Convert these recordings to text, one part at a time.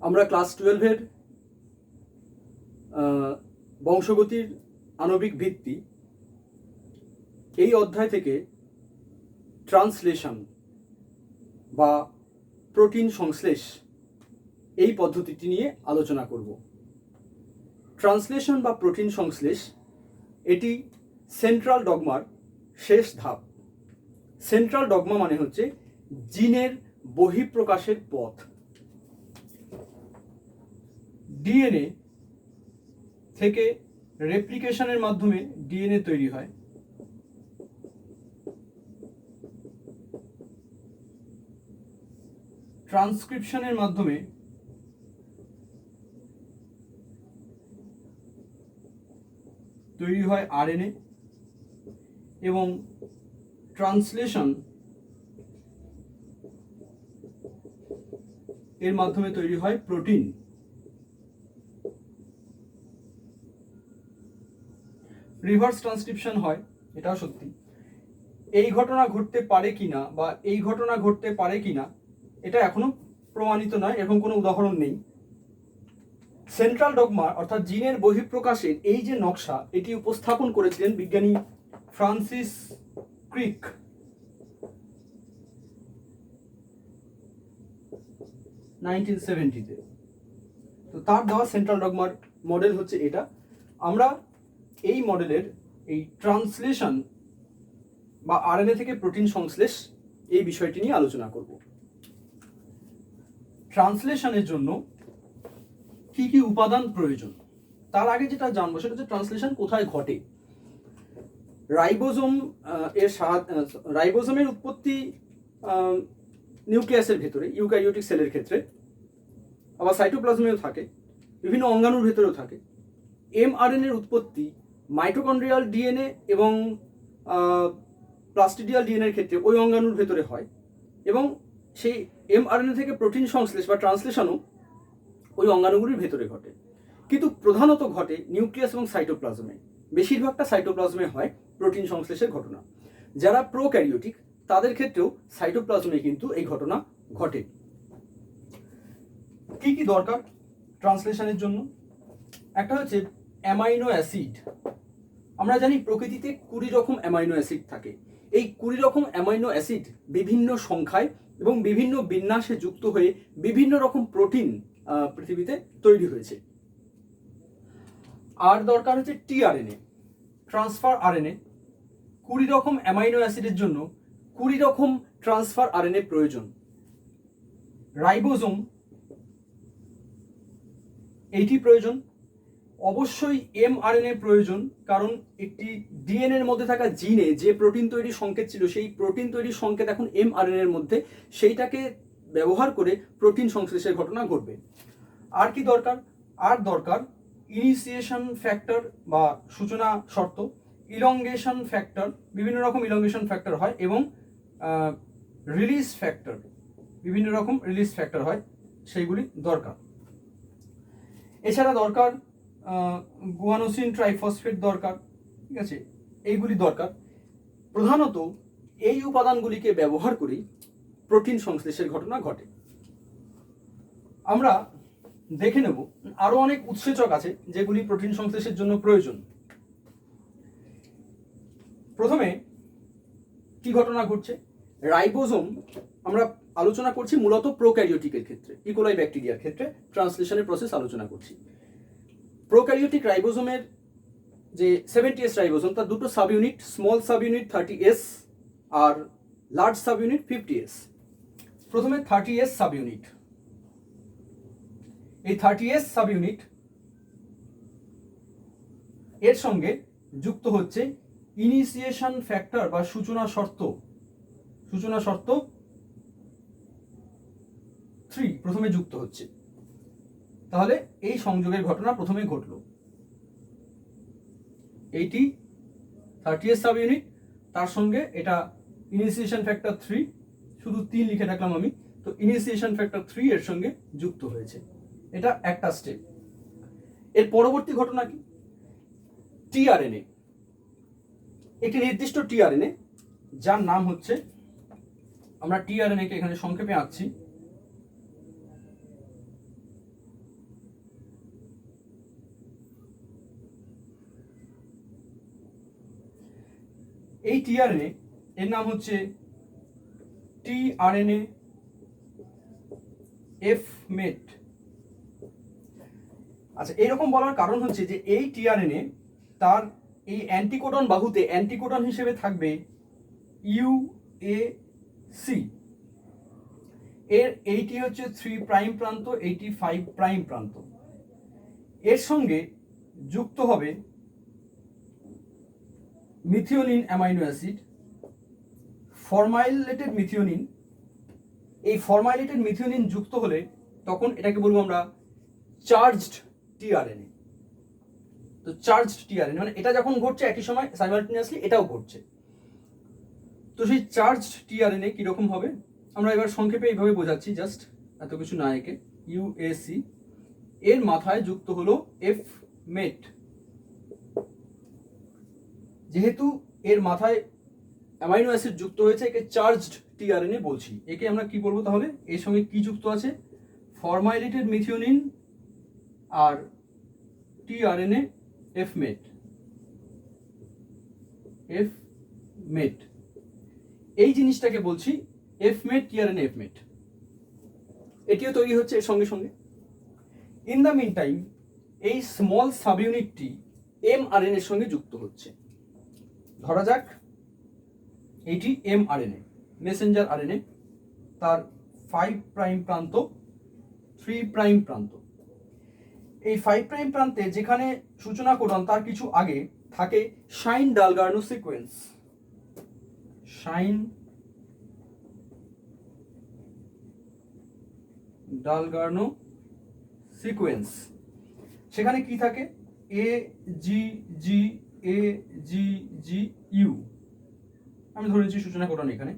আমরা ক্লাস 12-এর বংশগতির আণবিক ভিত্তি এই অধ্যায় থেকে ট্রান্সলেশন বা প্রোটিন সংশ্লেষ এই পদ্ধতিটি নিয়ে আলোচনা করব। ট্রান্সলেশন বা প্রোটিন সংশ্লেষ এটি সেন্ট্রাল ডগমার শেষ ধাপ। সেন্ট্রাল ডগমা মানে হচ্ছে জিনের বহিঃপ্রকাশের পথ। ডিএনএ থেকে রেপ্লিকেশনের মাধ্যমে ডিএনএ তৈরি হয়। ট্রান্সক্রিপশনের মাধ্যমে তৈরি হয় আরএনএ এবং ট্রান্সলেশন এর মাধ্যমে তৈরি হয় প্রোটিন। রিভার্স ট্রান্সক্রিপশন হয়, এটাও সত্যি। এই ঘটনা ঘটতে পারে কিনা বা এই ঘটনা ঘটতে পারে কিনা এটা এখনো প্রমাণিত নয়, এরকম কোনো উদাহরণ নেই। সেন্ট্রাল ডগমা অর্থাৎ জিনের বহিঃপ্রকাশের এই যে নকশা, এটি উপস্থাপন করেছিলেন বিজ্ঞানী ফ্রান্সিস ক্রিক। তো তার দেওয়া সেন্ট্রাল ডগমার মডেল হচ্ছে এটা। আমরা এই মডেলের এই ট্রান্সলেশন বা আরএনএ থেকে প্রোটিন সংশ্লেষ এই বিষয়টি নিয়ে আলোচনা করব। ট্রান্সলেশনের জন্য কি কি উপাদান প্রয়োজন তার আগে যেটা জানবো সেটা হচ্ছে ট্রান্সলেশন কোথায় ঘটে। রাইবোজোমের উৎপত্তি নিউক্লিয়াসের ভেতরে, ইউক্যারিওটিক সেলের ক্ষেত্রে, আবার সাইটোপ্লাজমেও থাকে, বিভিন্ন অঙ্গাণুর ভেতরেও থাকে। এমআরএনএর উৎপত্তি মাইটোকন্ড্রিয়াল ডিএনএ এবং প্লাস্টিডিয়াল ডিএনএর ক্ষেত্রে ওই অঙ্গাণুর ভেতরে হয়, এবং সেই এমআরএনএ থেকে প্রোটিন সংশ্লেষ বা ট্রান্সলেশনও ওই অঙ্গাণুগুলির ভেতরে ঘটে। কিন্তু প্রধানত ঘটে নিউক্লিয়াস এবং সাইটোপ্লাজমে। বেশিরভাগটা সাইটোপ্লাজমে হয় প্রোটিন সংশ্লেষের ঘটনা। যারা প্রোক্যারিওটিক তাদের ক্ষেত্রেও সাইটোপ্লাজমে কিন্তু এই ঘটনা ঘটে। কি কি দরকার ট্রান্সলেশনের জন্য? একটা হচ্ছে অ্যামাইনো অ্যাসিড। আমরা জানি প্রকৃতিতে 20 রকম অ্যামাইনো অ্যাসিড থাকে। এই 20 রকম অ্যামাইনো অ্যাসিড বিভিন্ন সংখ্যায় এবং বিভিন্ন বিন্যাসে যুক্ত হয়ে বিভিন্ন রকম প্রোটিন পৃথিবীতে তৈরি হয়েছে। আর দরকার হচ্ছে টিআরএনএ, ট্রান্সফার আরএনএ। 20 রকম অ্যামাইনো অ্যাসিডের জন্য 20 রকম ট্রান্সফার আরএনএ প্রয়োজন। রাইবোজোম এইটি প্রয়োজন। অবশ্যই এমআরএনএ প্রয়োজন, কারণ একটি ডিএনএর মধ্যে থাকা জিনে যে প্রোটিন তৈরির সংকেত ছিল সেই প্রোটিন তৈরির সংকেত এখন এমআরএনএর মধ্যে, সেইটাকে ব্যবহার করে প্রোটিন সংশ্লেষের ঘটনা ঘটবে। আর কি দরকার? আর দরকার ইনিশিয়েশন ফ্যাক্টর বা সূচনা শর্ত, ইলংগেশন ফ্যাক্টর, বিভিন্ন রকম ইলংগেশন ফ্যাক্টর হয়, এবং রিলিজ ফ্যাক্টর, বিভিন্ন রকম রিলিজ ফ্যাক্টর হয়, সেইগুলি দরকার। এছাড়া দরকার গুয়ানোসিন ট্রাইফসফেট দরকার, ঠিক আছে, এইগুলি দরকার। প্রধানত এই উপাদানগুলিকে ব্যবহার করেই প্রোটিন সংশ্লেষের ঘটনা ঘটে। আমরা দেখে নেব আরো অনেক উৎসেচক আছে যেগুলি প্রোটিন সংশ্লেষের জন্য প্রয়োজন। প্রথমে কি ঘটনা ঘটছে? রাইবোজোম আমরা আলোচনা করছি মূলত প্রোক্যারিওটিকের ক্ষেত্রে, ইকোলাই ব্যাকটেরিয়ার ক্ষেত্রে ট্রান্সলেশনের প্রসেস আলোচনা করছি। প্রোক্যারিওটিক রাইবোজোমের যে 70S রাইবোজোম, তার দুটো sub unit, small sub unit 30S আর লার্জ সাব ইউনিট 50S। প্রথমে 30S সাব ইউনিট। এই 30S সাব ইউনিট এর সঙ্গে যুক্ত হচ্ছে ইনিশিয়েশন ফ্যাক্টর বা সূচনা শর্ত 3 প্রথমে যুক্ত হচ্ছে। তাহলে এই সংযোগের ঘটনা প্রথমে ঘটলো। এইটি 30S সাব ইউনিট, তার সঙ্গে এটা ইনিশিয়েশন ফ্যাক্টর 3, শুধু 3 লিখে রাখলাম আমি। তো ইনিশিয়েশন ফ্যাক্টর 3 এর সঙ্গে যুক্ত হয়েছে, এটা একটা স্টেপ। এর পরবর্তী ঘটনা কি? টিআরএনএ, একটি নির্দিষ্ট টিআরএনএ যার নাম হচ্ছে, আমরা টিআরএনএ কে এখানে সংক্ষেপে আঁকছি এই টিআরএনএ এর নাম হচ্ছে টিআরএনএ এফ মেট। আচ্ছা, এরকম বলার কারণ হচ্ছে যে এই টিআরএনএ তার এই অ্যান্টিকোডন বাহুতে অ্যান্টিকোডন হিসেবে থাকবে ইউএসি। এর এইটি হচ্ছে 3 প্রাইম প্রান্ত, এইটি 5 প্রাইম প্রান্ত। এর সঙ্গে যুক্ত হবে মিথিওনিন অ্যামাইনো অ্যাসিড, ফরমাইলেটেড মিথিওনিন। এই ফরমাইলেটেড মিথিওনিন যুক্ত হলে তখন এটাকে বলবো আমরা চার্জড টিআরএনএ। তো চার্জড টিআরএনএ মানে এটা যখন ঘটছে একই সময় সাইমালটেনিয়াসলি এটাও ঘটছে। তো সেই চার্জড টিআরএনএ কিরকম হবে আমরা এবার সংক্ষেপে এইভাবে বোঝাচ্ছি, জাস্ট এত কিছু না একে। ইউএসি এর মাথায় যুক্ত হলো এফ মেট। যেহেতু এর মাথায় অ্যামাইনো অ্যাসিড যুক্ত হয়েছে, একে চার্জড টিআরএনএ বলছি। একে আমরা কি বলবো তাহলে? এর সঙ্গে কি যুক্ত আছে? ফরমাইলেটেড মিথিওনিন আর টিআরএনএ এফ মেট। এফ মেট এই জিনিসটাকে বলছি এফ মেট, টিআরএনএ এফ মেট। এটিও তৈরি হচ্ছে এর সঙ্গে সঙ্গে। ইন দ্য মিন টাইম এই স্মল সাব ইউনিটটি এমআরএনএ এর সঙ্গে যুক্ত হচ্ছে। ধরা যাক এটি এমআরএনএ, মেসেঞ্জার আরএনএ, তার 5 প্রাইম প্রান্ত, 3 প্রাইম প্রান্ত। এই 5 প্রাইম প্রান্তে যেখানে সূচনা কোডন তার কিছু আগে থাকে Shine Dalgarno sequence. Shine Dalgarno sequence. সেখানে কি থাকে? A G G A G G U. আমি ধরে নিচ্ছি সূচনা কোডন এখানে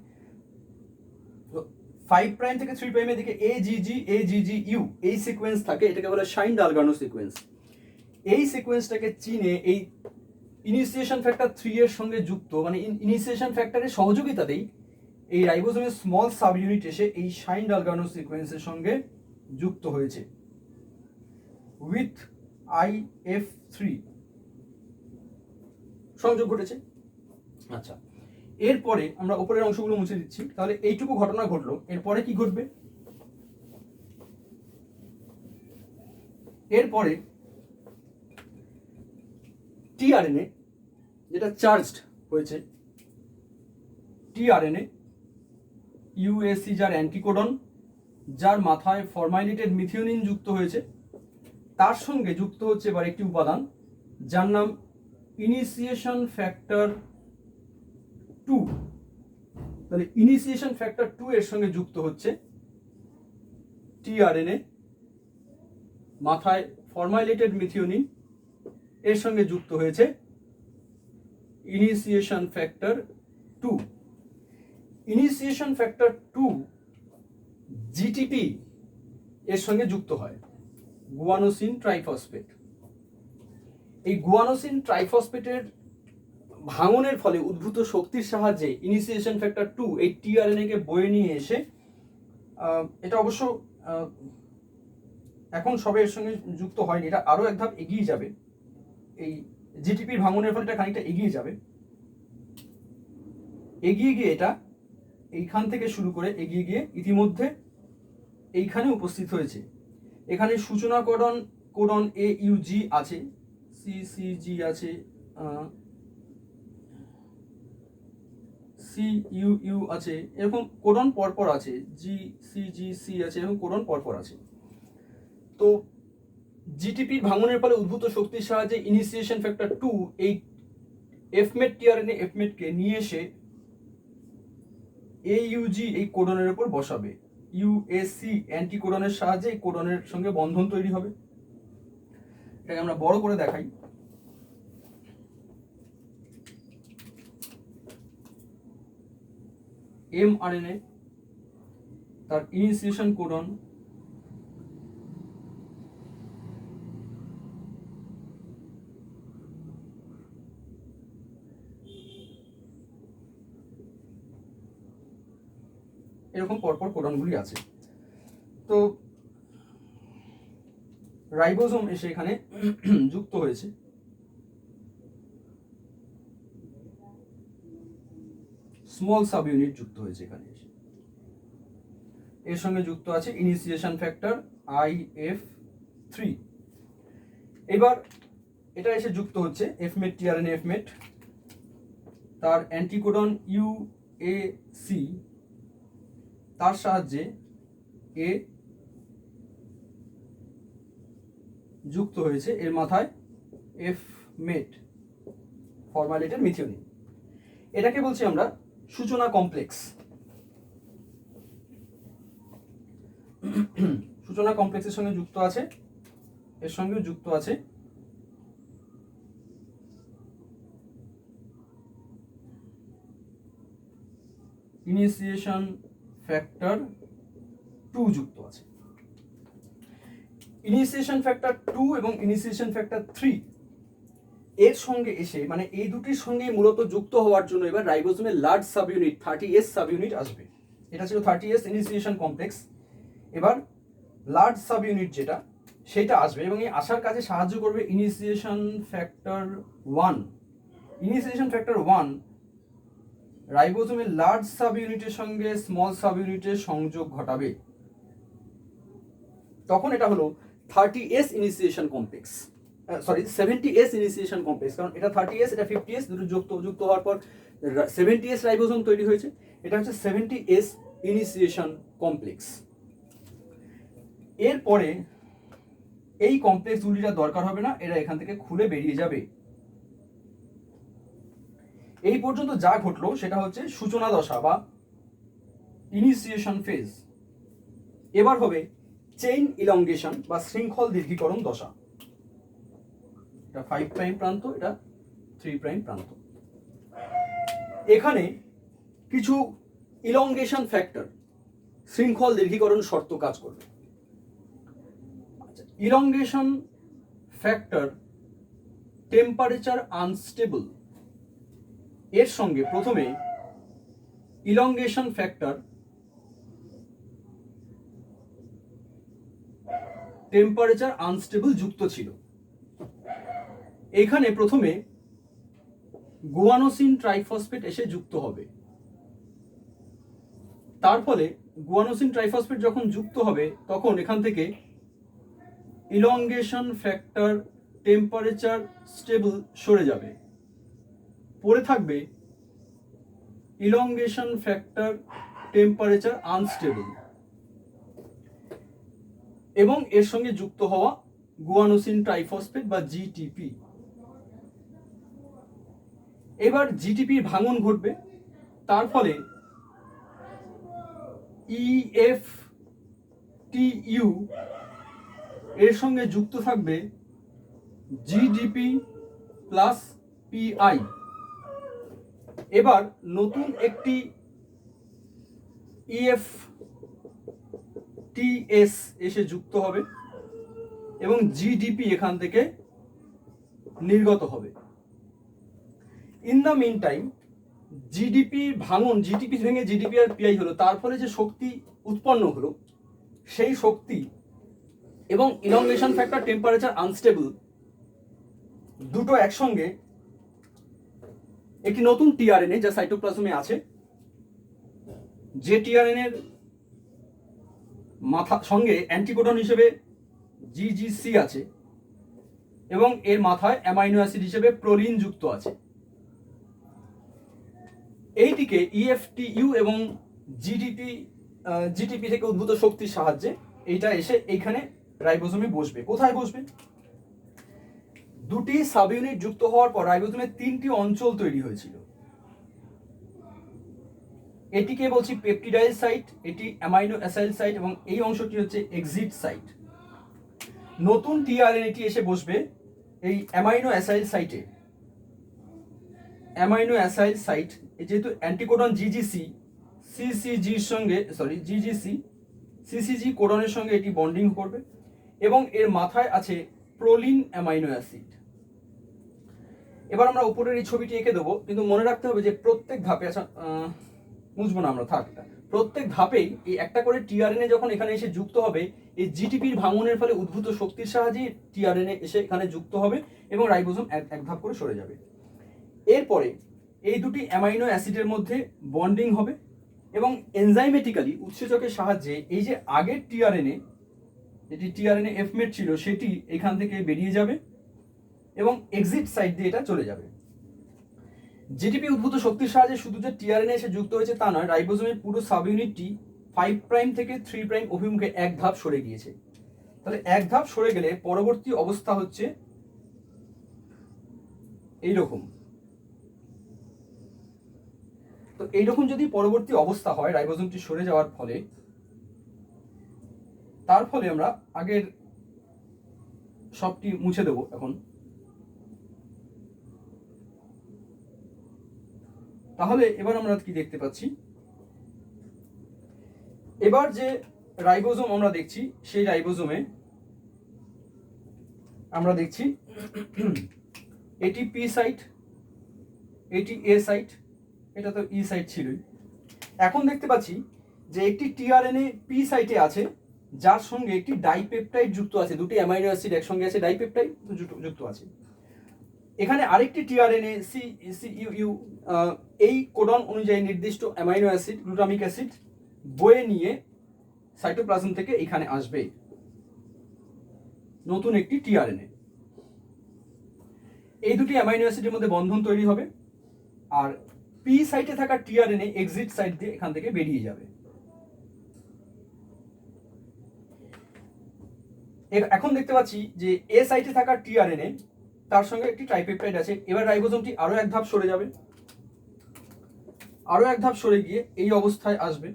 5 প্রাইম থেকে 3 প্রাইমের দিকে এ G G A G G you এই সিকোয়েন্স থাকে। এটাকে বলে শাইন ডালগার্নো সিকোয়েন্স। এই সিকোয়েন্সটাকে চিনে এই ইনিশিয়েশন ফ্যাক্টর 3 এর সঙ্গে যুক্ত, মানে ইনিশিয়েশন ফ্যাক্টরের সহযোগিতাতেই এই রাইবোজোমের স্মল সাব ইউনিট এসে এই শাইন ডালগার্নো সিকোয়েন্সের সঙ্গে যুক্ত হয়েছে উইথ IF3 সংযোগ ঘটেছে। আচ্ছা, এরপরে আমরা উপরের অংশগুলো মুছে দিচ্ছি। তাহলে এইটুকু ঘটনা ঘটলো, এরপরে কি ঘটবে? এরপরে টিআরএনএ যেটা চার্জড হয়েছে, টিআরএনএ ইউএসি যার অ্যান্টিকোডন, যার মাথায় ফরমাইলেটেড মিথিওনিন যুক্ত হয়েছে, তার সঙ্গে যুক্ত হচ্ছে এবার একটি উপাদান যার নাম ইনিশিয়েশন ফ্যাক্টর 2। তাহলে ইনিশিয়েশন ফ্যাক্টর 2 এর সঙ্গে যুক্ত হচ্ছে টিআরএনএ, মাথায় ফরমাইলেটেড মিথিওনিন, এর সঙ্গে যুক্ত হয়েছে initiation factor 2। Initiation factor 2 GTP এর সঙ্গে যুক্ত হয়, গুয়ানোসিন ট্রাইফসফেট। এই গুয়ানোসিন ট্রাইফসফেটের ভাঙনের ফলে উদ্ভূত শক্তির সাহায্যে ইনিশিয়েশন ফ্যাক্টর 2 এই টিআরএনএ কে বয়ে নিয়ে এসে, এটা অবশ্য এখন সবে এর সঙ্গে যুক্ত হয়নি, এটা আরো এক ধাপ এগিয়ে যাবে। এই জিটিপির ভাঙনের ফলে এটা খানিকটা এগিয়ে যাবে। এগিয়ে গিয়ে এটা এইখান থেকে শুরু করে এগিয়ে গিয়ে ইতিমধ্যে এইখানে উপস্থিত হয়েছে। এখানে সূচনা কোডন এ ইউ জি আছে, সি সি জি আছে, সি ইউ ইউ আছে, এরকম কোডন পরপর আছে, জি সি জি সি আছে, এরকম কোডন পরপর আছে। তো জিটিপির ভাঙনের ফলে উদ্ভূত শক্তির সাহায্যে ইনিশিয়েশন ফ্যাক্টর 2 এই এফমেট টিআরএনএ এফমেটকে নিয়ে এসে এইউজি এই কোডনের উপর বসাবে। ইউএসসি অ্যান্টিকোডনের সাহায্যে এই কোডনের সঙ্গে বন্ধন তৈরি হবে। এটাকে আমরা বড় করে দেখাই। এমআরএনএ তার ইনিশিয়েশন কোডন, এরকম পরপর কোডনগুলি আছে। তো রাইবোজোম এসে এখানে যুক্ত হয়েছে। স্মল সাব ইউনিট যুক্ত হয়েছে এখানে এসে। এর সঙ্গে যুক্ত আছে ইনিশিয়েশন ফ্যাক্টর IF3। এবার এটা এসে যুক্ত হচ্ছে এফমেট টিআরএনএ এফমেট, তার অ্যান্টিকোডন UAC, তার সাহায্যে এ যুক্ত হয়েছে, এর মাথায় এফমেট ফরমালিটের মিথিওনিন। এটাকে বলছি আমরা সূচনা কমপ্লেক্স। সূচনা কমপ্লেক্সের সঙ্গে যুক্ত আছে, এর সঙ্গেও যুক্ত আছে ইনিশিয়েশন ফ্যাক্টর 2 যুক্ত আছে। ইনিশিয়েশন ফ্যাক্টর 2 এবং ইনিশিয়েশন ফ্যাক্টর 3 এর সঙ্গে এসে, মানে এই দুটির সঙ্গে মূলত যুক্ত হওয়ার জন্য এবার রাইবোজোমের large subunit 30S subunit আসবে। এটা ছিল 30S ইনিশিয়েশন কমপ্লেক্স। এবার লার্জ সাব ইউনিট যেটা, সেটা আসবে এবং এই আসার কাজে সাহায্য করবে ইনিশিয়েশন ফ্যাক্টর 1। ইনিশিয়েশন ফ্যাক্টর 1 রাইবোজোমের লার্জ সাব ইউনিটের সঙ্গে স্মল সাব ইউনিটের সংযোগ ঘটাবে। তখন এটা হলো 30S initiation complex, sorry 70S initiation complex. কারণ এটা 30S, এটা 50S, দুটো যুক্ত হওয়ার পর 70S রাইবোজোম তৈরি হয়েছে। এটা হচ্ছে 70S ইনিশিয়েশন কমপ্লেক্স। এরপরে এই কমপ্লেক্সগুলির দরকার হবে না, এরা এখান থেকে খুলে বেরিয়ে যাবে। এই পর্যন্ত যা ঘটলো সেটা হচ্ছে সূচনা দশা বা ইনিশিয়েশন ফেজ। এবার হবে চেইন ইলংগেশন বা শৃঙ্খল দীর্ঘীকরণ দশা। এটা 5 প্রাইম প্রান্ত, এটা 3 প্রাইম প্রান্ত। এখানে কিছু ইলংগেশন ফ্যাক্টর, শৃঙ্খল দীর্ঘীকরণ শর্ত কাজ করবে। ইলংগেশন ফ্যাক্টর টেম্পারেচার আনস্টেবল, এর সঙ্গে প্রথমে ইলংগেশন ফ্যাক্টর টেম্পারেচার আনস্টেবল যুক্ত ছিল। এখানে প্রথমে গুয়ানোসিন ট্রাইফসফেট এসে যুক্ত হবে। তার ফলে গুয়ানোসিন ট্রাইফসফেট যখন যুক্ত হবে তখন এখান থেকে ইলংগেশন ফ্যাক্টর টেম্পারেচার স্টেবল সরে যাবে, পড়ে থাকবে ইলংগেশন ফ্যাক্টর টেম্পারেচার আনস্টেবল এবং এর সঙ্গে যুক্ত হওয়া গুয়ানোসিন ট্রাইফসফেট বা জিটিপি। এবার জিটিপির ভাঙন ঘটবে, তার ফলে EFTU এর সঙ্গে যুক্ত থাকবে GDP প্লাস PI। এবার নতুন একটি EFTS এসে যুক্ত হবে এবং GDP এখান থেকে নির্গত হবে। In the mean time GDP ভাঙন, জিডিপি ভেঙে জিডিপি আর পিআই হলো, তার ফলে যে শক্তি উৎপন্ন হলো সেই শক্তি এবং ইলংগেশন ফ্যাক্টর টেম্পারেচার আনস্টেবল দুটো একসঙ্গে একটি নতুন টিআরএনএ যা সাইটোপ্লাজমে আছে, যে টিআরএনএর মাথা সঙ্গে অ্যান্টিকোডন হিসেবে GGC আছে এবং এর মাথায় অ্যামাইনো অ্যাসিড হিসেবে প্রোলিন যুক্ত আছে। এইটিকে EFTU এবং জিটিপি থেকে উদ্ভূত শক্তির সাহায্যে এইটা এসে এইখানে রাইবোজোমে বসবে। কোথায় বসবে? দুটি সাব ইউনিট যুক্ত হওয়ার পর রাইবোজোমের 3টি অঞ্চল তৈরি হয়েছিল। এটিকে বলছি পেপটিডাইল সাইট, এটি অ্যামাইনো অ্যাসাইল সাইট এবং এই অংশটি হচ্ছে এক্সিট সাইট। নতুন টিআরএনএটি এসে বসবে এই অ্যামাইনো অ্যাসাইল সাইটে। অ্যামাইনো অ্যাসাইল সাইট যেহেতু অ্যান্টিকোডন সিসিজি কোডনের সঙ্গে এটি বন্ডিং করবে এবং এর মাথায় আছে প্রোলিন অ্যামাইনো অ্যাসিড। এবার আমরা উপরের এই ছবিটি এঁকে দেবো, কিন্তু মনে রাখতে হবে যে প্রত্যেক ধাপে, আচ্ছা বুঝবো না আমরা, থাক, প্রত্যেক ধাপেই এই একটা করে টিআরএনএ যখন এখানে এসে যুক্ত হবে, এই জিটিপির ভাঙনের ফলে উদ্ভূত শক্তির সাহায্যে টিআরএনএ এসে এখানে যুক্ত হবে এবং রাইবোজোম এক ধাপ করে সরে যাবে। এরপরে এই দুটি অ্যামাইনো অ্যাসিডের মধ্যে বন্ডিং হবে এবং এনজাইমেটিক্যালি উৎসেচকের সাহায্যে এই যে আগের টিআরএনএ, যেটি টিআরএনএ এফমেট ছিল, সেটি এখান থেকে বেরিয়ে যাবে এবং এক্সিট সাইড দিয়ে এটা চলে যাবে। জিটিপি উদ্ভূত শক্তির সাহায্যে শুধু যে টিআরএনএ এসে যুক্ত হয়েছে তা নয়, রাইবোজোমের পুরো সাব ইউনিটটি 5 প্রাইম থেকে 3 প্রাইম অভিমুখে এক ধাপ সরে গিয়েছে। তাহলে এক ধাপ সরে গেলে পরবর্তী অবস্থা হচ্ছে এইরকম। তো এইরকম যদি পরবর্তী অবস্থা হয় রাইবোজোমটি সরে যাওয়ার ফলে, তার ফলে আমরা আগের সবটি মুছে দেব এখন। তাহলে এবার আমরা কি দেখতে পাচ্ছি, এবার যে রাইবোজোম আমরা দেখছি সেই রাইবোজোমে আমরা দেখছি এটি পি সাইট, এটি এ সাইট, এটা তো ই সাইট ছিলই। এখন দেখতে পাচ্ছি যে একটি টিআরএনএ পি সাইটে আছে, যার সঙ্গে একটি ডাইপেপটাইড যুক্ত আছে, দুটি অ্যামাইনো অ্যাসিড একসঙ্গে আছে, ডাইপেপটাইড যুক্ত আছে। এখানে আরেকটি টিআরএনএ সিইউ এই কোডন অনুযায়ী নির্দিষ্ট অ্যামাইনো অ্যাসিড গ্লুটামিক অ্যাসিড বয়ে নিয়ে সাইটোপ্লাজম থেকে এখানে আসবে নতুন একটি টিআরএনএ। এই দুটি অ্যামাইনো অ্যাসিডের মধ্যে বন্ধন তৈরি হবে আর পি সাইটে থাকা টিআরএনএ এক্সিট সাইট দিয়ে এখান থেকে বেরিয়ে যাবে। এখন দেখতে পাচ্ছি যে এ সাইটে থাকা টিআরএনএ তার সঙ্গে একটি ট্রাইপেপটাইড আছে। এবার রাইবোজোমটি আরো এক ধাপ সরে যাবে, আরো এক ধাপ সরে গিয়ে এই অবস্থায় আসবে।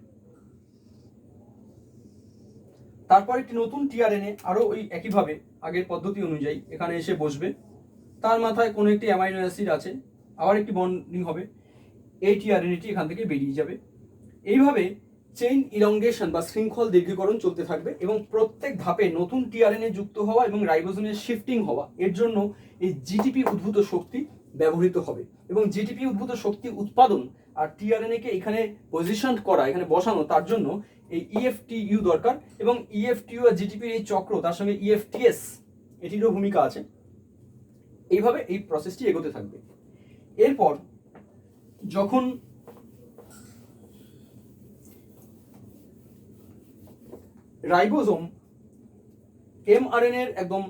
তারপর একটি নতুন টিআরএনএ আরো ওই একইভাবে আগের পদ্ধতি অনুযায়ী এখানে এসে বসবে, তার মাথায় কোনো একটি অ্যামাইনো অ্যাসিড আছে, আবার একটি বন্ডিং হবে, এই টিআরএনএটি এখান থেকে বেরিয়ে যাবে। এইভাবে চেইন ইলংগেশন বা শৃঙ্খল দীর্ঘীকরণ চলতে থাকবে এবং প্রত্যেক ধাপে নতুন টিআরএনএ যুক্ত হওয়া এবং রাইবোজোমের শিফটিং হওয়া, এর জন্য এই জিটিপি উদ্ভূত শক্তি ব্যবহৃত হবে। এবং জিটিপি উদ্ভূত শক্তি উৎপাদন আর টিআরএনএ কে এখানে পজিশন করা, এখানে বসানো, তার জন্য এই ইএফটিইউ দরকার। এবং ইএফটিইউ আর জিটিপির এই চক্র, তার সঙ্গে ইএফটিএস এটিরও ভূমিকা আছে। এইভাবে এই প্রসেসটি এগোতে থাকবে। এরপর যখন রাইবোজোম এমআরএনএ এর একদম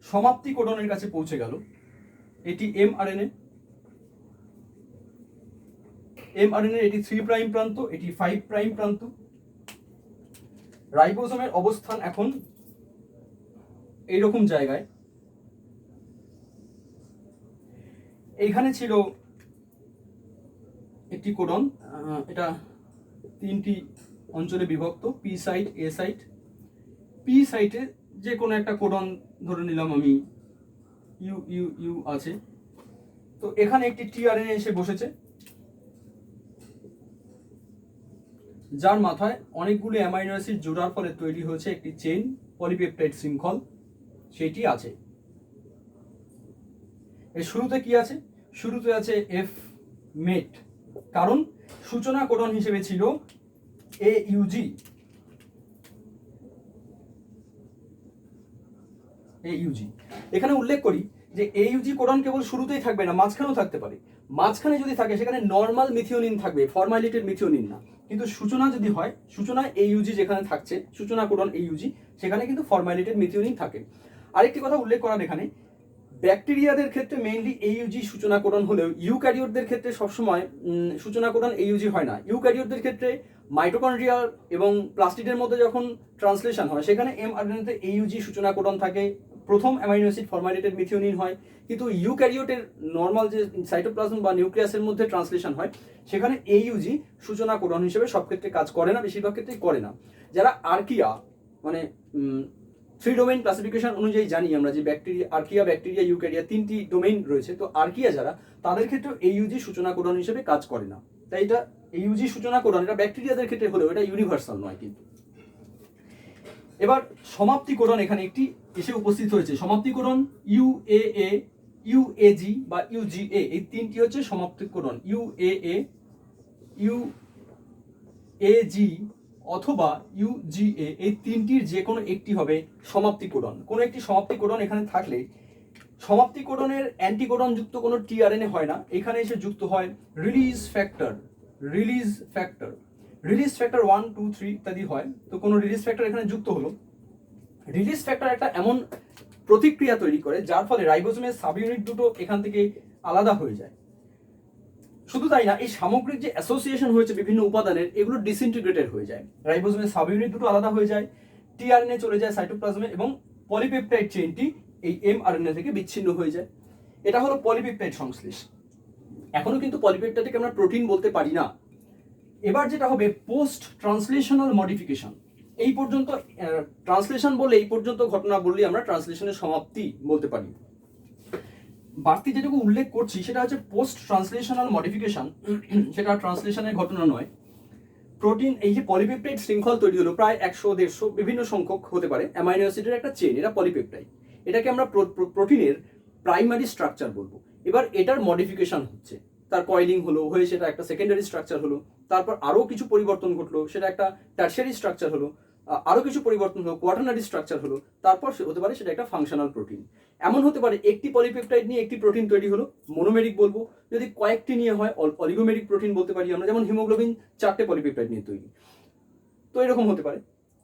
সমাপ্তি কোডনের কাছে পৌঁছে গেল, এটি এমআরএনএ, এটি 3 প্রাইম প্রান্ত, এটি 5 প্রাইম প্রান্ত। রাইবোজোমের অবস্থান এখন এইরকম জায়গায়। এইখানে ছিল একটি কোডন, এটা 3টি অঞ্চলে বিভক্ত, পি সাইট, এ সাইট। পি সাইটে যে কোনো একটা কোডন ধরে নিলাম আমি, ইউ ইউ ইউ আছে। তো এখানে একটি টিআরএনএ এসে বসেছে, যার মাথায় অনেকগুলো অ্যামাইনো অ্যাসিড জোড়ার ফলে তৈরি হয়েছে একটি চেইন পলিপেপটাইড শৃঙ্খল, সেটি আছে। এর শুরুতে কি আছে? শুরুতে আছে এফ মেট, কারণ সূচনা কোডন হিসেবে ছিল এইউজি। এখানে উল্লেখ করি যে এইউজি কোডন কেবল শুরুতেই থাকবে না, মাঝখানেও থাকতে পারে। মাঝখানে যদি থাকে সেখানে নর্মাল মিথিওনিন থাকবে, ফরমাইলেটেড মিথিওনিন না। কিন্তু সূচনা যদি হয়, সূচনায় এইউজি যেখানে থাকছে, সূচনা কোডন এইউজি, সেখানে কিন্তু ফরমাইলেটেড মিথিওনিন থাকে। আরেকটি কথা উল্লেখ করার এখানে, ব্যাকটেরিয়াদের ক্ষেত্রে মেইনলি এইউজি সূচনা কোডন হলেও ইউক্যারিওটদের ক্ষেত্রে সবসময় সূচনা কোডন এইউজি হয় না। ইউক্যারিওটদের ক্ষেত্রে মাইটোকন্ড্রিয়া এবং প্লাস্টিডের মধ্যে যখন ট্রান্সলেশন হয়, সেখানে এমআরএনএতে এইউজি সূচনা কোডন থাকে, প্রথম অ্যামাইনো অ্যাসিড ফরমাইলেটেড মিথিওনিন হয়। কিন্তু ইউক্যারিওটের নর্মাল যে সাইটোপ্লাজম বা নিউক্লিয়াসের মধ্যে ট্রান্সলেশন হয়, সেখানে এইউজি সূচনা কোডন হিসেবে সব ক্ষেত্রে কাজ করে না, বেশিরভাগ ক্ষেত্রেই করে না। যারা আর্কিয়া, মানে 3 ডোমেইন ক্লাসিফিকেশন অনুযায়ী জানি আমরা যে ব্যাকটেরিয়া, আর্কিয়া, ব্যাকটেরিয়া, ইউক্যারিয়া 3টি ডোমেইন রয়েছে। তো আর্কিয়া যারা, তাদের ক্ষেত্রে এইউজি সূচনা কোডন হিসেবে কাজ করে না। তাই এটা এইউজি সূচনা কোডন, এটা ব্যাকটেরিয়াদের ক্ষেত্রে হলেও এটা ইউনিভার্সাল নয়। কিন্তু এবার সমাপ্তি কোডন এখানে একটি এসে উপস্থিত হয়েছে। সমাপ্তি কোডন ইউএএ, ইউএজি বা ইউজিএ, এই 3টি হচ্ছে সমাপ্তি কোডন। ইউএএ, ইউএজি অথবা ইউজিএ, এই 3টির যে কোনো একটি হবে সমাপ্তি কোডন। কোনো একটি সমাপ্তি কোডন এখানে থাকলে সমাপ্তিকোডনের অ্যান্টিকোডন যুক্ত কোনো টিআরএনএ হয় না, এখানে এসে যুক্ত হয় রিলিজ ফ্যাক্টর। রিলিজ ফ্যাক্টর 1, 2, 3 ইত্যাদি হয়। তো কোনো রিলিজ ফ্যাক্টর এখানে যুক্ত হলো। রিলিজ ফ্যাক্টর একটা এমন প্রতিক্রিয়া তৈরি করে যার ফলে রাইবোজোমের সাব ইউনিট দুটো এখান থেকে আলাদা হয়ে যায়। শুধু তাই না, এই সামগ্রিক যে অ্যাসোসিয়েশন হয়েছে বিভিন্ন উপাদানের, এগুলো ডিসইন্টিগ্রেটেড হয়ে যায়। রাইবোজোমের সাব ইউনিট দুটো আলাদা হয়ে যায়, টিআরএনএ চলে যায় সাইটোপ্লাজমে এবং পলিপেপটাইড চেইনটি এই এমআরএনএ থেকে বিচ্ছিন্ন হয়ে যায়। এটা হলো পলিপেপটাইড সংশ্লেষ। এখনো কিন্তু পলিপেপটাইডকে আমরা প্রোটিন বলতে পারি না। এবার যেটা হবে পোস্ট ট্রান্সলেশনাল মডিফিকেশন। এই পর্যন্ত ট্রান্সলেশন বলে এই পর্যন্ত ঘটনা বললে আমরা ট্রান্সলেশনের সমাপ্তি বলতে পারি। বাড়তি যেটুকু উল্লেখ করছি সেটা হচ্ছে পোস্ট ট্রান্সলেশনাল মডিফিকেশন, সেটা ট্রান্সলেশনের ঘটনা নয়। প্রোটিন, এই যে পলিপেপটাইড শৃঙ্খল তৈরি হলো প্রায় 100-150 বিভিন্ন সংখ্যক হতে পারে অ্যামাইনো অ্যাসিডের একটা চেন, এটা পলিপেপটাইড। এটাকে আমরা প্রোটিনের প্রাইমারি স্ট্রাকচার বলবো। এবার এটার মডিফিকেশন হচ্ছে, তার কয়েলিং হলো, হয়ে সেটা একটা সেকেন্ডারি স্ট্রাকচার হলো, তারপর আরও কিছু পরিবর্তন ঘটলো, সেটা একটা টারশিয়ারি স্ট্রাকচার হলো, আরও কিছু পরিবর্তন হলো, কোয়াটারনারি স্ট্রাকচার হলো, তারপর হতে পারে সেটা একটা ফাংশনাল প্রোটিন। এমন হতে পারে একটি পলিপেপটাইড নিয়ে একটি প্রোটিন তৈরি হলো, মোনোমেরিক বলবো। যদি কয়েকটি নিয়ে হয় অলিগোমেরিক প্রোটিন বলতে পারি আমরা, যেমন হিমোগ্লোবিন 4টে পলিপেপটাইড নিয়ে তৈরি। তো এরকম হতে পারে।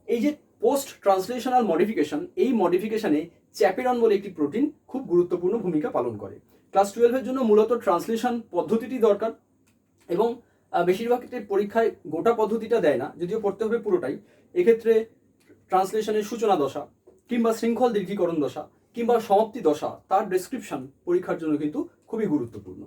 এই যে পোস্ট ট্রান্সলেশনাল মডিফিকেশন, এই মডিফিকেশনে চ্যাপেরন বলে একটি প্রোটিন খুব গুরুত্বপূর্ণ ভূমিকা পালন করে। ক্লাস 12-এর জন্য মূলত ট্রান্সলেশন পদ্ধতিটি দরকার এবং বেশিরভাগ ক্ষেত্রে পরীক্ষায় গোটা পদ্ধতিটা দেয় না, যদিও পড়তে হবে পুরোটাই। এক্ষেত্রে ট্রান্সলেশনের সূচনা দশা কিংবা শৃঙ্খল দীর্ঘীকরণ দশা কিংবা সমাপ্তি দশা, তার ডেসক্রিপশন পরীক্ষার জন্য কিন্তু খুবই গুরুত্বপূর্ণ।